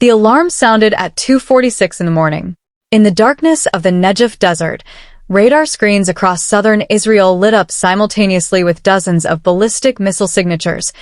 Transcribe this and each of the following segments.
The alarm sounded at 2:46 in the morning. In the darkness of the Negev desert, radar screens across southern Israel lit up simultaneously with dozens of ballistic missile signatures,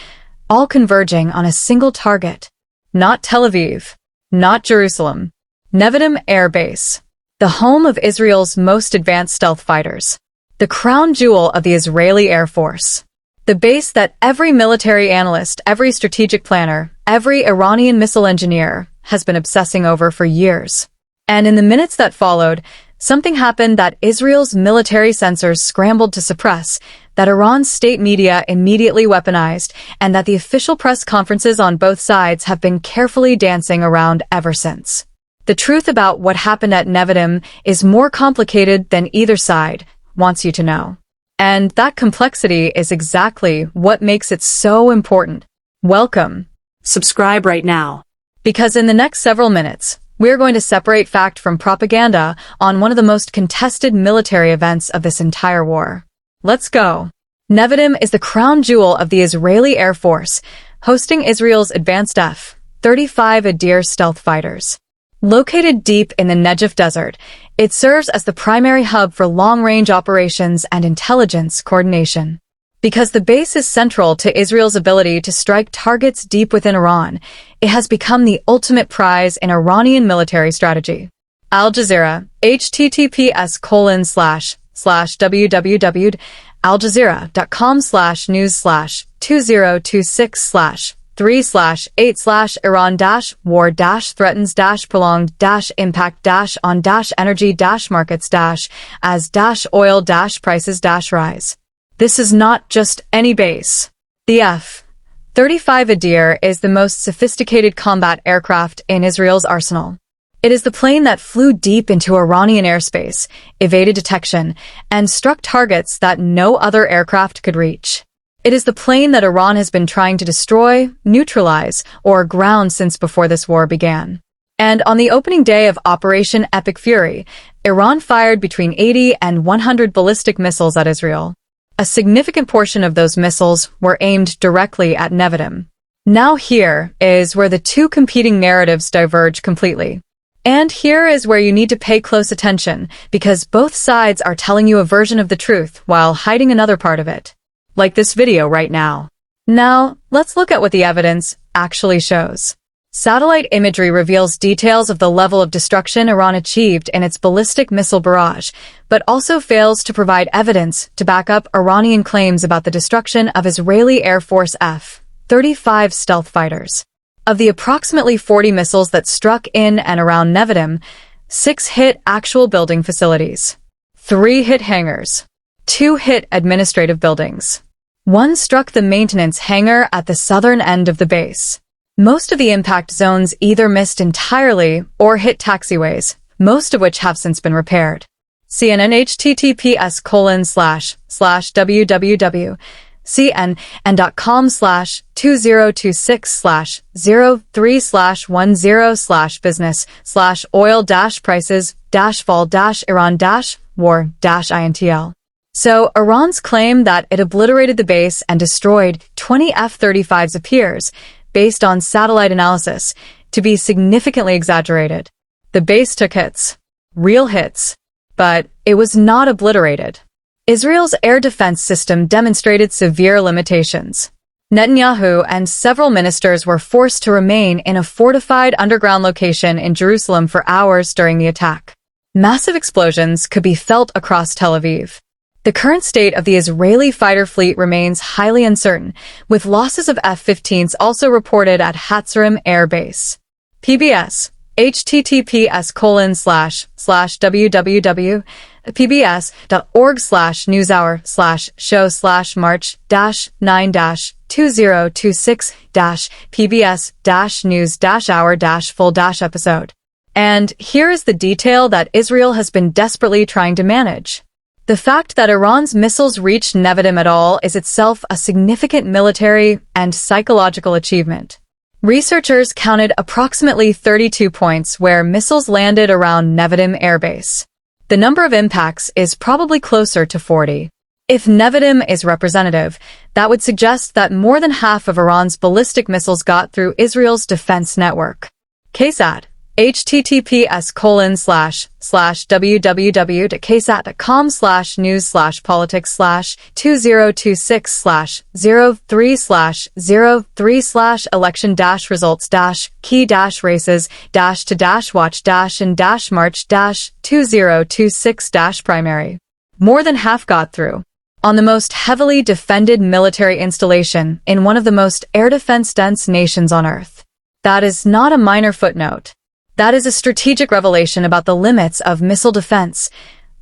all converging on a single target. Not Tel Aviv. Not Jerusalem. Nevatim Air Base. The home of Israel's most advanced stealth fighters. The crown jewel of the Israeli Air Force. The base that every military analyst, every strategic planner, every Iranian missile engineer has been obsessing over for years. And in the minutes that followed, something happened that Israel's military censors scrambled to suppress, that Iran's state media immediately weaponized, and that the official press conferences on both sides have been carefully dancing around ever since. The truth about what happened at Nevatim is more complicated than either side wants you to know. And that complexity is exactly what makes it so important. Welcome. Subscribe right now. Because in the next several minutes, we're going to separate fact from propaganda on one of the most contested military events of this entire war. Let's go. Nevatim is the crown jewel of the Israeli Air Force, hosting Israel's advanced F-35 Adir stealth fighters. Located deep in the Negev desert, it serves as the primary hub for long-range operations and intelligence coordination. Because the base is central to Israel's ability to strike targets deep within Iran, it has become the ultimate prize in Iranian military strategy. Al Jazeera, https://www.aljazeera.com/news/2026/3/8/Iran-war-threatens-prolonged-energy-markets-as-oil-prices-rise. This is not just any base. The F-35 Adir is the most sophisticated combat aircraft in Israel's arsenal. It is the plane that flew deep into Iranian airspace, evaded detection, and struck targets that no other aircraft could reach. It is the plane that Iran has been trying to destroy, neutralize, or ground since before this war began. And on the opening day of Operation Epic Fury, Iran fired between 80 and 100 ballistic missiles at Israel. A significant portion of those missiles were aimed directly at Nevatim. Now here is where the two competing narratives diverge completely. And here is where you need to pay close attention, because both sides are telling you a version of the truth while hiding another part of it. Like this video right now. Now, let's look at what the evidence actually shows. Satellite imagery reveals details of the level of destruction Iran achieved in its ballistic missile barrage, but also fails to provide evidence to back up Iranian claims about the destruction of Israeli Air Force F-35 stealth fighters. Of the approximately 40 missiles that struck in and around Nevatim, 6 hit actual building facilities. 3 hit hangars. 2 hit administrative buildings. 1 struck the maintenance hangar at the southern end of the base. Most of the impact zones either missed entirely or hit taxiways, most of which have since been repaired. CNN https://www.cn.com/2026/03/10/prices-fall-Iran-war-intl. So, Iran's claim that it obliterated the base and destroyed 20 F-35s appears, based on satellite analysis, to be significantly exaggerated. The base took hits. Real hits. But it was not obliterated. Israel's air defense system demonstrated severe limitations. Netanyahu and several ministers were forced to remain in a fortified underground location in Jerusalem for hours during the attack. Massive explosions could be felt across Tel Aviv. The current state of the Israeli fighter fleet remains highly uncertain, with losses of F-15s also reported at Hatzerim Air Base. PBS, https://www.pbs.org/news/show/march-9-2026-pbs-news-hour-full- episode. And here is the detail that Israel has been desperately trying to manage. The fact that Iran's missiles reached Nevatim at all is itself a significant military and psychological achievement. Researchers counted approximately 32 points where missiles landed around Nevatim Air Base. The number of impacts is probably closer to 40. If Nevatim is representative, that would suggest that more than half of Iran's ballistic missiles got through Israel's defense network. KSAT. https://www.ksat.com/news/politics/2026/03/036/0 3/election-results-key-races-to-watch-and-march-2026 primary. More than half got through. On the most heavily defended military installation in one of the most air defense-dense nations on Earth. That is not a minor footnote. That is a strategic revelation about the limits of missile defense,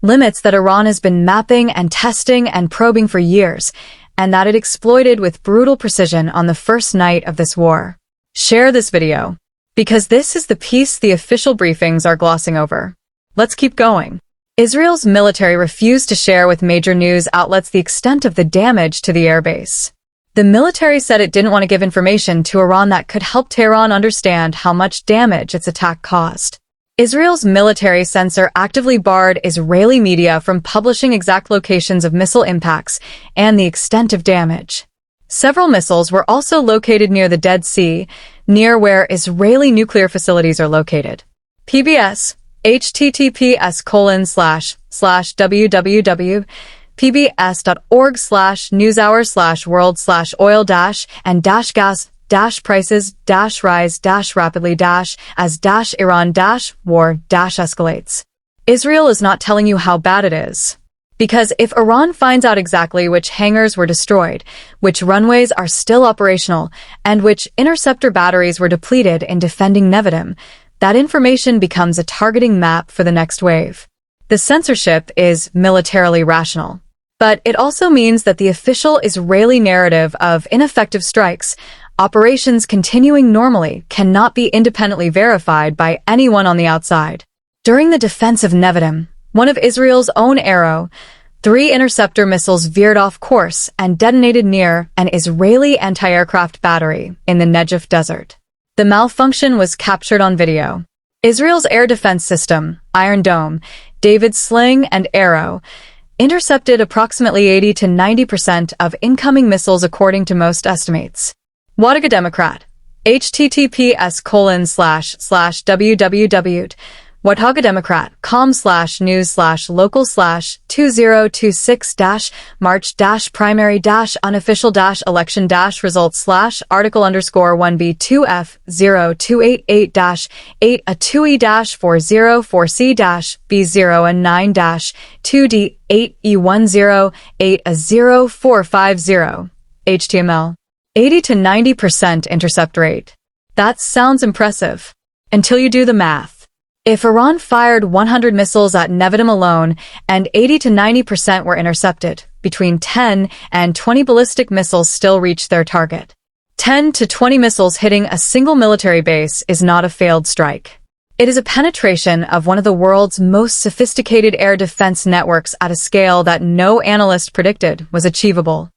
limits that Iran has been mapping and testing and probing for years, and that it exploited with brutal precision on the first night of this war. Share this video, because this is the piece the official briefings are glossing over. Let's keep going. Israel's military refused to share with major news outlets the extent of the damage to the airbase. The military said it didn't want to give information to Iran that could help Tehran understand how much damage its attack caused. Israel's military censor actively barred Israeli media from publishing exact locations of missile impacts and the extent of damage. Several missiles were also located near the Dead Sea, near where Israeli nuclear facilities are located. PBS, https://www. pbs.org/news/hours/oil-and-gas-rapidly-as-Iran-war-escalates. Israel is not telling you how bad it is. Because if Iran finds out exactly which hangars were destroyed, which runways are still operational, and which interceptor batteries were depleted in defending Nevatim, that information becomes a targeting map for the next wave. The censorship is militarily rational. But it also means that the official Israeli narrative of ineffective strikes, operations continuing normally, cannot be independently verified by anyone on the outside. During the defense of Nevatim, one of Israel's own Arrow, 3 interceptor missiles veered off course and detonated near an Israeli anti-aircraft battery in the Negev desert. The malfunction was captured on video. Israel's air defense system, Iron Dome, David's Sling, and Arrow, intercepted approximately 80 to 90% of incoming missiles according to most estimates. Wadaga Democrat. https://www.whathagaDemocrat.com/news/local/20268-A2E-408A048A04550 HTML. 80 to 90% intercept rate. That sounds impressive. Until you do the math. If Iran fired 100 missiles at Nevatim alone and 80 to 90% were intercepted, between 10 and 20 ballistic missiles still reached their target. 10 to 20 missiles hitting a single military base is not a failed strike. It is a penetration of one of the world's most sophisticated air defense networks at a scale that no analyst predicted was achievable.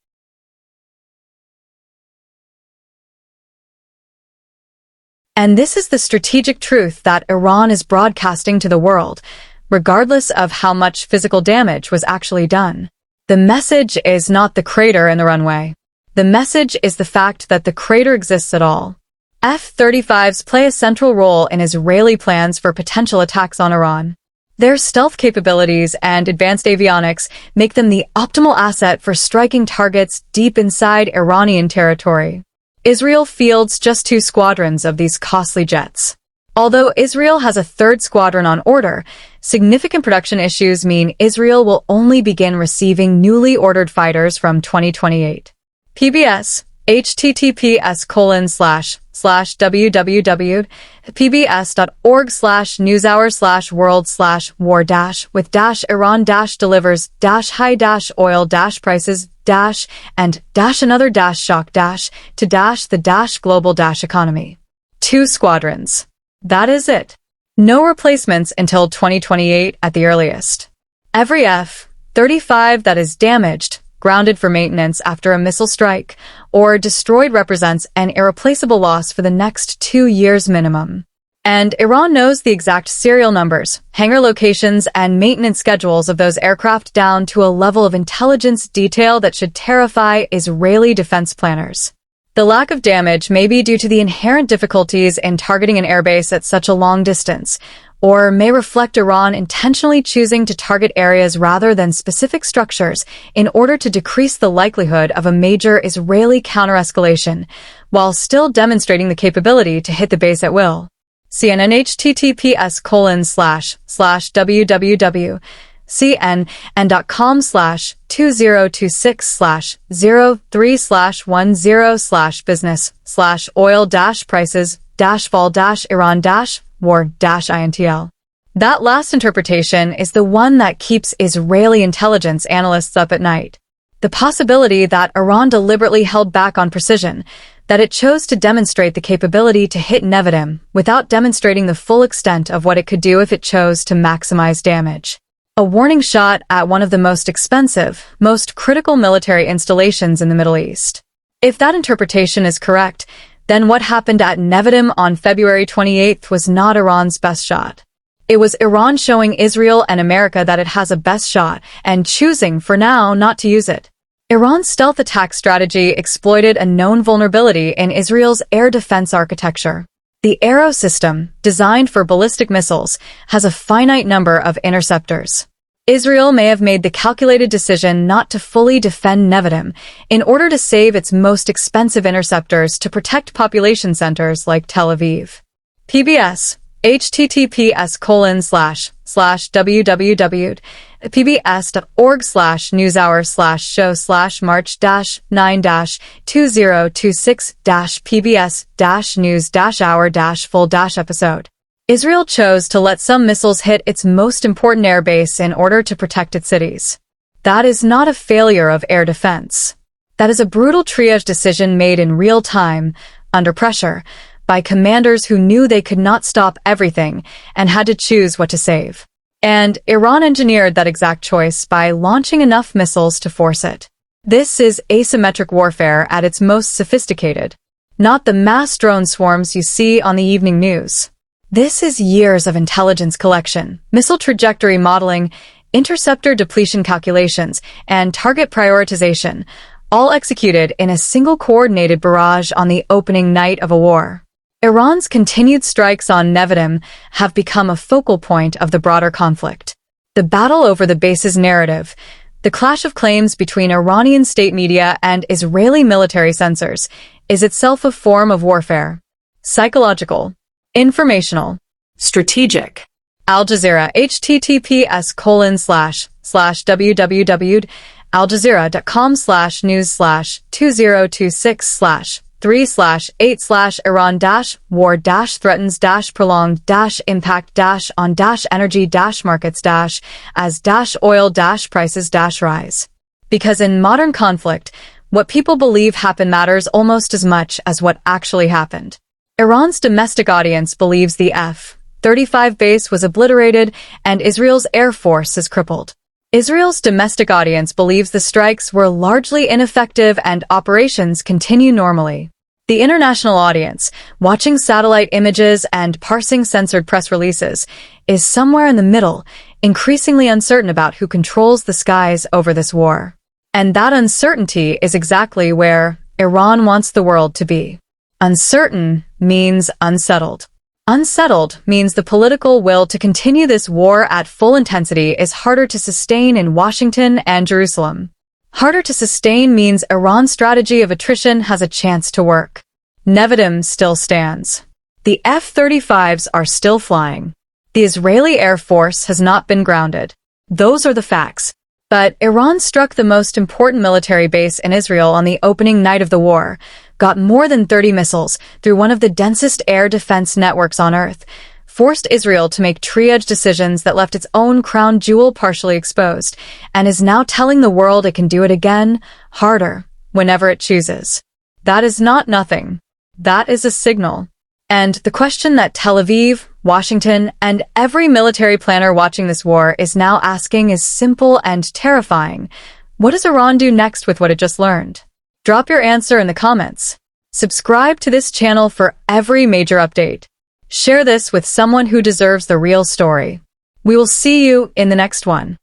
And this is the strategic truth that Iran is broadcasting to the world, regardless of how much physical damage was actually done. The message is not the crater in the runway. The message is the fact that the crater exists at all. F-35s play a central role in Israeli plans for potential attacks on Iran. Their stealth capabilities and advanced avionics make them the optimal asset for striking targets deep inside Iranian territory. Israel fields just 2 squadrons of these costly jets. Although Israel has a 3rd squadron on order, significant production issues mean Israel will only begin receiving newly ordered fighters from 2028. PBS, https://www.pbs.org/news/world/war-with-Iran-delivers-high-oil-prices-and-the global-economy. 2 squadrons. That is it. No replacements until 2028 at the earliest. Every F-35 that is damaged, grounded for maintenance after a missile strike, or destroyed represents an irreplaceable loss for the next 2 years minimum. And Iran knows the exact serial numbers, hangar locations, and maintenance schedules of those aircraft down to a level of intelligence detail that should terrify Israeli defense planners. The lack of damage may be due to the inherent difficulties in targeting an airbase at such a long distance, or may reflect Iran intentionally choosing to target areas rather than specific structures in order to decrease the likelihood of a major Israeli counter-escalation, while still demonstrating the capability to hit the base at will. CNN https://www. cnn.com/2026/03/10/prices-fall-Iran-war-intl. That last interpretation is the one that keeps Israeli intelligence analysts up at night. The possibility that Iran deliberately held back on precision, that it chose to demonstrate the capability to hit Nevatim without demonstrating the full extent of what it could do if it chose to maximize damage. A warning shot at one of the most expensive, most critical military installations in the Middle East. If that interpretation is correct, then what happened at Nevatim on February 28th was not Iran's best shot. It was Iran showing Israel and America that it has a best shot and choosing, for now, not to use it. Iran's stealth attack strategy exploited a known vulnerability in Israel's air defense architecture. The Arrow system, designed for ballistic missiles, has a finite number of interceptors. Israel may have made the calculated decision not to fully defend Nevatim in order to save its most expensive interceptors to protect population centers like Tel Aviv. PBS, https://www.pbs.org/news/march-9-2026-pbs-news-hour-full-episode. Israel chose to let some missiles hit its most important airbase in order to protect its cities. That is not a failure of air defense. That is a brutal triage decision made in real time, under pressure, by commanders who knew they could not stop everything and had to choose what to save. And Iran engineered that exact choice by launching enough missiles to force it. This is asymmetric warfare at its most sophisticated, not the mass drone swarms you see on the evening news. This is years of intelligence collection, missile trajectory modeling, interceptor depletion calculations, and target prioritization, all executed in a single coordinated barrage on the opening night of a war. Iran's continued strikes on Nevatim have become a focal point of the broader conflict. The battle over the base's narrative, the clash of claims between Iranian state media and Israeli military censors, is itself a form of warfare. Psychological. Informational. Strategic. Al Jazeera, https://www.aljazeera.com/news/2026/3/8/Iran-war-threatens-prolonged-impact-on-energy-markets-as-oil-prices-rise. Because in modern conflict, what people believe happened matters almost as much as what actually happened. Iran's domestic audience believes the F-35 base was obliterated and Israel's air force is crippled. Israel's domestic audience believes the strikes were largely ineffective and operations continue normally. The international audience, watching satellite images and parsing censored press releases, is somewhere in the middle, increasingly uncertain about who controls the skies over this war. And that uncertainty is exactly where Iran wants the world to be. Uncertain means unsettled. Unsettled means the political will to continue this war at full intensity is harder to sustain in Washington and Jerusalem. Harder to sustain means Iran's strategy of attrition has a chance to work. Nevatim still stands. The F-35s are still flying. The Israeli Air Force has not been grounded. Those are the facts. But Iran struck the most important military base in Israel on the opening night of the war, got more than 30 missiles through one of the densest air defense networks on Earth, forced Israel to make triage decisions that left its own crown jewel partially exposed, and is now telling the world it can do it again, harder, whenever it chooses. That is not nothing. That is a signal. And the question that Tel Aviv, Washington, and every military planner watching this war is now asking is simple and terrifying. What does Iran do next with what it just learned? Drop your answer in the comments. Subscribe to this channel for every major update. Share this with someone who deserves the real story. We will see you in the next one.